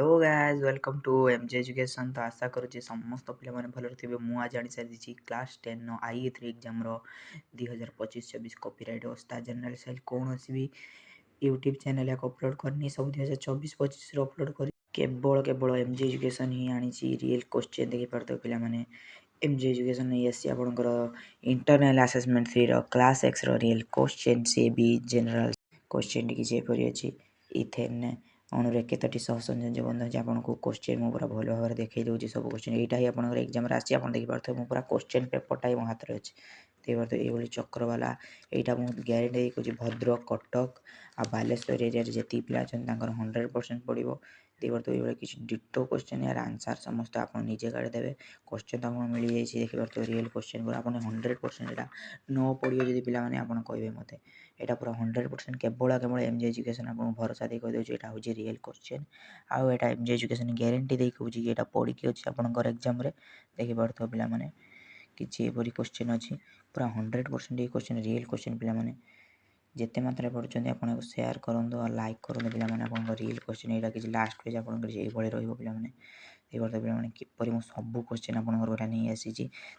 Hello guys welcome to MJ education. तो आशा करुँचे समस्त पे भल थे। मुझे जानी सारी क्लास 10 IE3 एग्जाम 2025-26 कॉपीराइट ओस्ताद जनरल सेल कौन भी यूट्यूब चैनल या अपलोड करनी सब 2024-25 अपलोड कर केवल एमजे एजुकेशन ही आनी रियल क्वेश्चन देखी पार्थ पे एमजे एजुकेशन नहीं आसी आपंकर internal assessment 3 class X real question सी भी जनरल क्वेश्चन किसी एपरी अच्छी इथेन अणुरे केतोटी सहसंयोजक बंध अच्छे आपको क्वेश्चन मुझे पूरा भल भाव देखी दूसरी सब क्वेश्चन यहाँ ही आप एग्जाम आसी देखिए मुझे पूरा क्वेश्चन पेपरटा ही मो हाथ में अच्छे देखिए ये चक्र वाला यहाँ मुझे ग्यारंटी कहूँ भद्रक कटक आ बालेश्वर एरिया जी पिला अच्छा 100% पड़ो देखिए ये किसी डिटो क्वेश्चन यार आंसर समस्त आप निजे काढ़ी देवे क्वेश्चन तो आपको मिल जाए देखिए रियल क्वेश्चन पूरा आप 100% यहाँ न पढ़ो जी पे आप कहे मत यहाँ पूरा 100% केवल एमजे एजुकेशन आपको भरोसा दे कहीदे यहाँ हूँ रियल क्वेश्चन आउ यहाँ एमजे एजुकेशन ग्यारंटी दे कहूँ कि यहाँ पढ़ी अच्छे आपंकर एग्जाम देखी पार्थ पे किसी एपरी क्वेश्चन अच्छी पूरा 100% ये क्वेश्चन रियल क्वेश्चन पे जिते मात्रा पढ़ुं आप सेयार करूँ और लाइक करूँ पे रियल क्वेश्चन यहाँ किसी लास्ट पेज आप पे पे किपर सब क्वेश्चन आपंकर नहीं आसी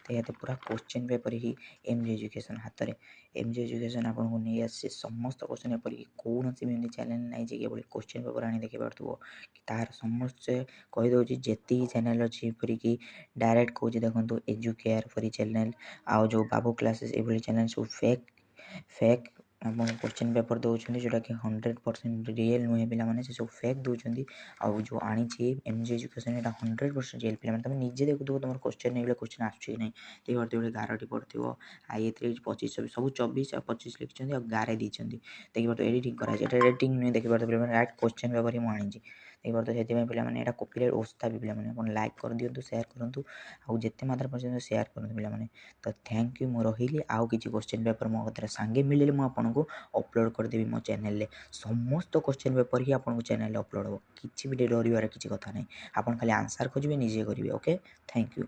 तो यहाँ पूरा क्वेश्चन पेपर ही एमजे एजुकेशन हाथ में एमजे एजुकेशन आपको नहीं आसी समस्त क्वेश्चन एपरिक कौन भी चैनल ना कि क्वेश्चन पेपर आनी देखी पार्थो कि तार समस्ते कहीदे जी चैनल अच्छी एपरिक डायरेक्ट कौच देखो एजुकेयर फ्री चैनल आउ जो बाबू क्लासेस ये चैनल सब फेक फेक क्वेश्चन पेपर दौरान जोटा कि 100% रियल नुहे पे सब फेक दौरान आउ जो आनी एमजे एजुकेशन यहाँ 100% रियल पे तुम निजे देखु तुम क्वेश्चन नहीं क्वेश्चन आसूँ नहीं देखिए गारटी पड़ो IE3 25-26 सब 24-25 लिखिं और गारे देखिए देखिए एडिटिंग कराई एडिटिंग नुहे देखिए डायरेक्ट क्वेश्चन पेपर ही मुझे देखिए तो से पे कॉपीराइट ओस्ता भी पे लाइक कर दिंतु सेयार करूँ आउ जिते मात्रा पर्यटन सेयार करूँ पे तो थैंक यू मु रही आउ किसी क्वेश्चन पेपर मो कथा सांगे मिले मुझे अपलोड करदेवी मो चैनल समस्त क्वेश्चन पेपर ही आपको चैनल अपलोड हो किसी भी डर किसी कथा नहीं आप खाली आंसर खोजे निजे करेंगे ओके थैंक यू।